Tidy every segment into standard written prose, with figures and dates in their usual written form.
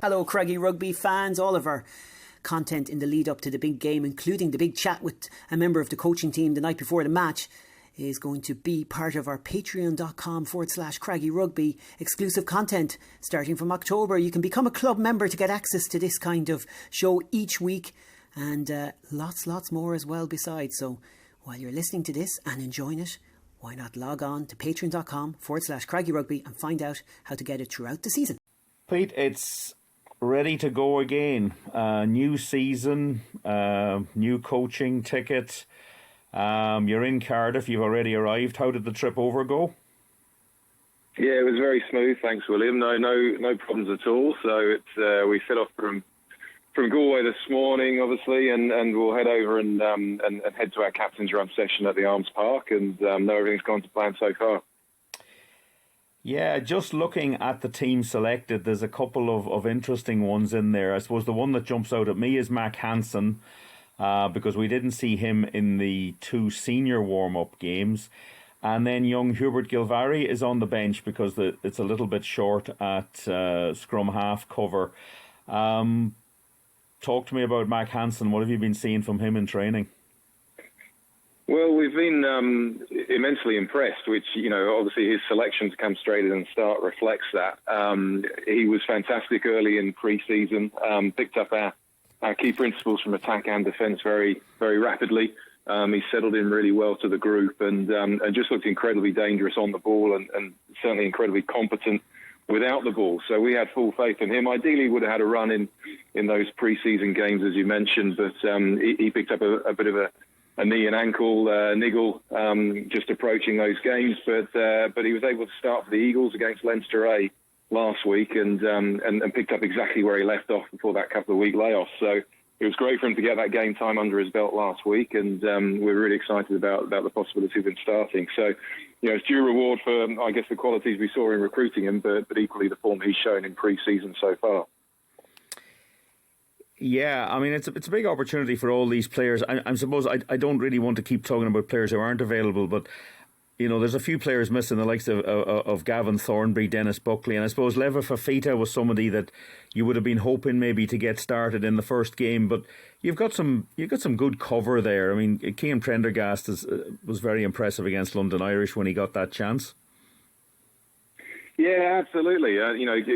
Hello, Craggy Rugby fans. All of our content in the lead up to the big game, including the big chat with a member of the coaching team the night before the match, is going to be part of our patreon.com/Craggy Rugby exclusive content starting from October. You can become a club member to get access to this kind of show each week, and lots more as well besides. So while you're listening to this and enjoying it, why not log on to patreon.com/Craggy Rugby and find out how to get it throughout the season. Pete, it's ready to go again. New season, new coaching ticket. You're in Cardiff. You've already arrived. How did the trip over go? Yeah, it was very smooth. Thanks, William. No problems at all. So it's we set off from Galway this morning, obviously, and we'll head over and head to our captain's run session at the Arms Park, and everything's gone to plan so far. Yeah, just looking at the team selected, there's a couple of interesting ones in there. I suppose the one that jumps out at me is Mac Hanson, because we didn't see him in the two senior warm-up games. And then young Hubert Gilvary is on the bench because it's a little bit short at scrum half cover. Talk to me about Mac Hanson. What have you been seeing from him in training? Well, we've been immensely impressed, which, obviously his selection to come straight in and start reflects that. He was fantastic early in pre-season, picked up our key principles from attack and defence very, very rapidly. He settled in really well to the group and just looked incredibly dangerous on the ball and certainly incredibly competent without the ball. So we had full faith in him. Ideally, would have had a run in those pre-season games, as you mentioned, but he picked up a bit of a knee and ankle niggle just approaching those games, but he was able to start for the Eagles against Leinster A last week and picked up exactly where he left off before that couple of week layoff. So it was great for him to get that game time under his belt last week, and we're really excited about the possibility of him starting. So, it's due reward for, I guess, the qualities we saw in recruiting him, but equally the form he's shown in pre-season so far. Yeah, I mean, it's a big opportunity for all these players. I suppose I don't really want to keep talking about players who aren't available, but, there's a few players missing, the likes of Gavin Thornbury, Dennis Buckley, and I suppose Leva Fafita was somebody that you would have been hoping maybe to get started in the first game, but you've got some good cover there. I mean, Cian Prendergast was very impressive against London Irish when he got that chance. Yeah, absolutely.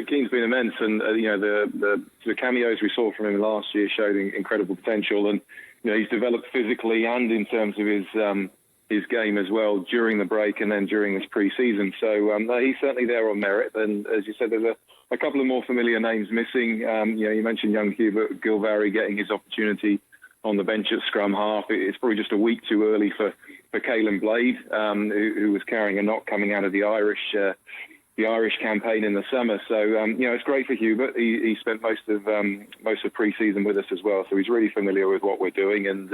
Keane's been immense, and the cameos we saw from him last year showed incredible potential, and he's developed physically and in terms of his game as well during the break and then during this pre-season. So he's certainly there on merit, and as you said, there's a couple of more familiar names missing. You mentioned young Hubert Gilvary getting his opportunity on the bench at scrum half. It's probably just a week too early for Caelan Blade, who was carrying a knock coming out of the Irish campaign in the summer. So, it's great for Hubert. He spent most of pre-season with us as well. So he's really familiar with what we're doing. And,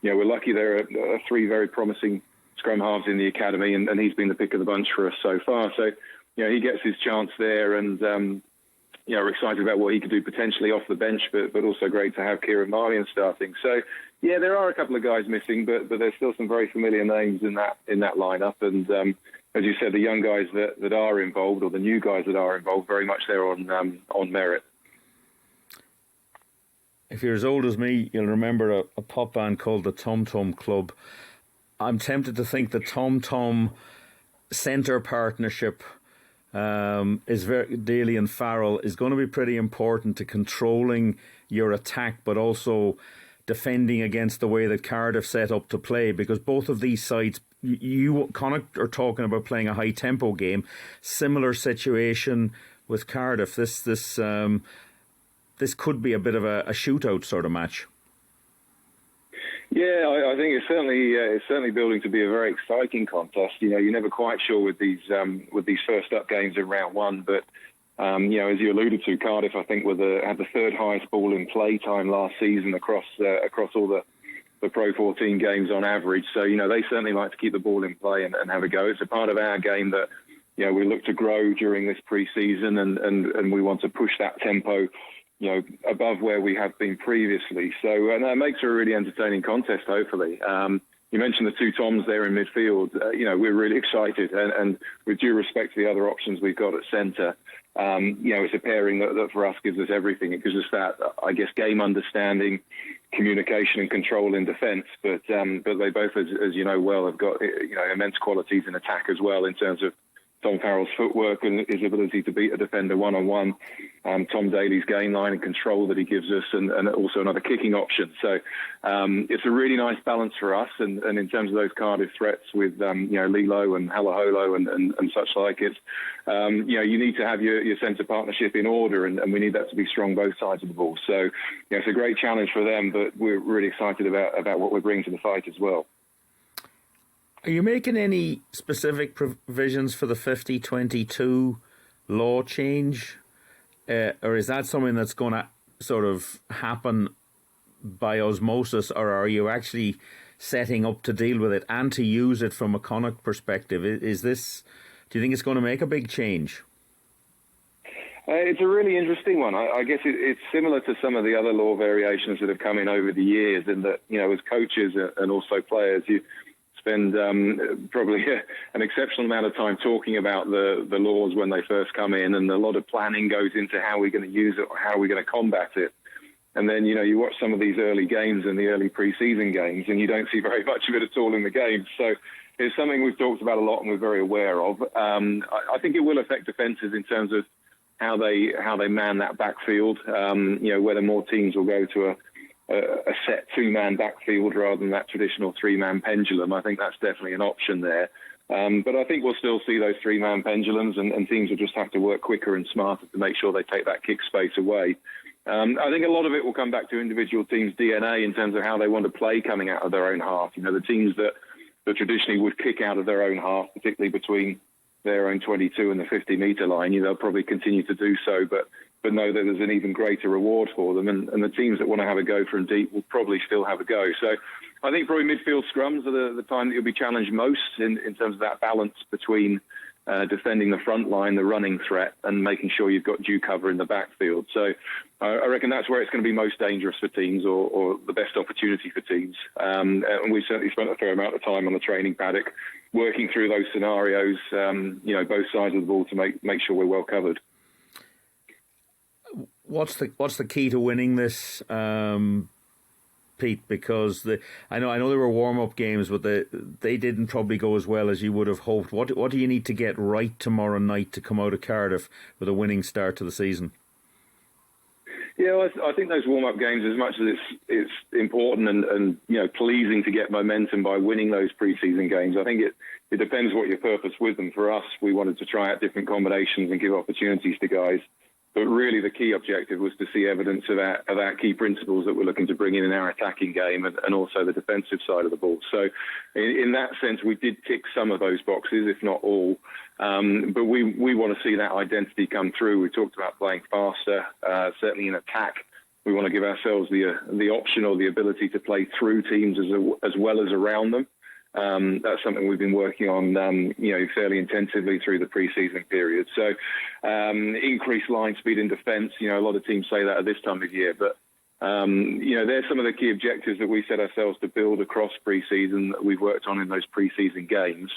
we're lucky there are three very promising scrum halves in the academy, and he's been the pick of the bunch for us so far. So, he gets his chance there, and, we're excited about what he could do potentially off the bench, but also great to have Kieran Marmion starting. So, yeah, there are a couple of guys missing, but there's still some very familiar names in that lineup. And, as you said, the young guys that are involved, or the new guys that are involved, very much there on merit. If you're as old as me, you'll remember a pop band called the Tom Tom Club. I'm tempted to think the Tom Tom centre partnership Daly and Farrell is going to be pretty important to controlling your attack, but also defending against the way that Cardiff set up to play, because both of these sides, Connacht are talking about playing a high tempo game. Similar situation with Cardiff. This could be a bit of a shootout sort of match. Yeah, I think it's certainly building to be a very exciting contest. You're never quite sure with these first up games in round one, but as you alluded to, Cardiff I think had the third highest ball in play time last season across all the Pro 14 games on average. So they certainly like to keep the ball in play and have a go. It's a part of our game that we look to grow during this pre-season, and we want to push that tempo above where we have been previously. So that makes it a really entertaining contest, hopefully. you mentioned the two Toms there in midfield. We're really excited, and with due respect to the other options we've got at centre, it's a pairing that for us gives us everything. It gives us that, I guess, game understanding, communication and control in defence. But they both, as you know well, have got immense qualities in attack as well in terms of Tom Farrell's footwork and his ability to beat a defender one-on-one, Tom Daly's game line and control that he gives us, and also another kicking option. So it's a really nice balance for us. And in terms of those Cardiff threats with Lilo and Halaholo and such like, it's you need to have your centre partnership in order, and we need that to be strong both sides of the ball. So it's a great challenge for them, but we're really excited about what we're bringing to the fight as well. Are you making any specific provisions for the 50-22 law change? Or is that something that's going to sort of happen by osmosis, or are you actually setting up to deal with it and to use it from a Connacht perspective? Do you think it's going to make a big change? It's a really interesting one. I guess it's similar to some of the other law variations that have come in over the years, in that, as coaches and also players, you spend probably an exceptional amount of time talking about the laws when they first come in, and a lot of planning goes into how we're going to use it or how we're going to combat it. And then, you watch some of these early games and the early pre-season games, and you don't see very much of it at all in the games. So it's something we've talked about a lot and we're very aware of. I think it will affect defences in terms of how they man that backfield, whether more teams will go to a set two-man backfield rather than that traditional three-man pendulum. I think that's definitely an option there. But I think we'll still see those three-man pendulums, and teams will just have to work quicker and smarter to make sure they take that kick space away. I think a lot of it will come back to individual teams' DNA in terms of how they want to play coming out of their own half. The teams that traditionally would kick out of their own half, particularly between their own 22 and the 50-metre line, they'll probably continue to do so, but know that there's an even greater reward for them. And the teams that want to have a go from deep will probably still have a go. So I think probably midfield scrums are the time that you'll be challenged most in terms of that balance between defending the front line, the running threat, and making sure you've got due cover in the backfield. So I reckon that's where it's going to be most dangerous for teams, or the best opportunity for teams. And we've certainly spent a fair amount of time on the training paddock working through those scenarios, both sides of the ball, to make sure we're well covered. What's the key to winning this, Pete? Because I know there were warm-up games, but they didn't probably go as well as you would have hoped. What do you need to get right tomorrow night to come out of Cardiff with a winning start to the season? Yeah, I think those warm-up games, as much as it's important and pleasing to get momentum by winning those pre-season games, I think it depends what your purpose with them. For us, we wanted to try out different combinations and give opportunities to guys. But really the key objective was to see evidence of our key principles that we're looking to bring in our attacking game and also the defensive side of the ball. So in that sense, we did tick some of those boxes, if not all. But we want to see that identity come through. We talked about playing faster, certainly in attack. We want to give ourselves the option or the ability to play through teams as well as around them. That's something we've been working on, fairly intensively through the pre-season period. So, increased line speed in defence. A lot of teams say that at this time of year, but there's some of the key objectives that we set ourselves to build across pre-season that we've worked on in those pre-season games.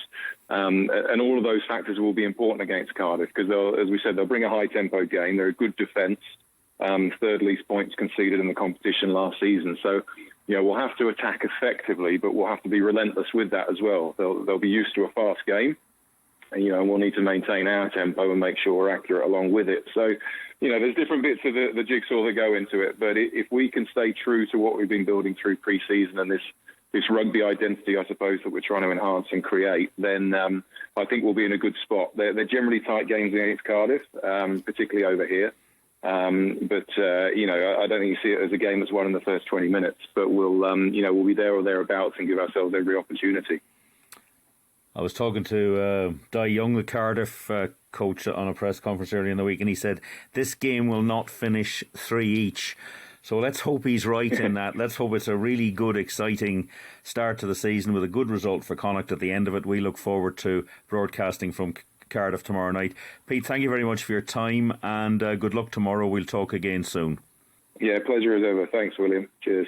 And all of those factors will be important against Cardiff because, as we said, they'll bring a high-tempo game. They're a good defence. Third least points conceded in the competition last season. So, we'll have to attack effectively, but we'll have to be relentless with that as well. They'll be used to a fast game, and we'll need to maintain our tempo and make sure we're accurate along with it. So, there's different bits of the jigsaw that go into it, but if we can stay true to what we've been building through pre-season and this rugby identity, I suppose, that we're trying to enhance and create, then I think we'll be in a good spot. They're generally tight games against Cardiff, particularly over here. But I don't think you see it as a game that's won in the first 20 minutes, but we'll be there or thereabouts and give ourselves every opportunity. I was talking to Di Young, the Cardiff coach, on a press conference earlier in the week, and he said this game will not finish 3 each. So let's hope he's right in that. Let's hope it's a really good, exciting start to the season with a good result for Connacht at the end of it. We look forward to broadcasting from Cardiff tomorrow night. Pete, thank you very much for your time, and good luck tomorrow. We'll talk again soon. Yeah, pleasure as ever. Thanks, William. Cheers.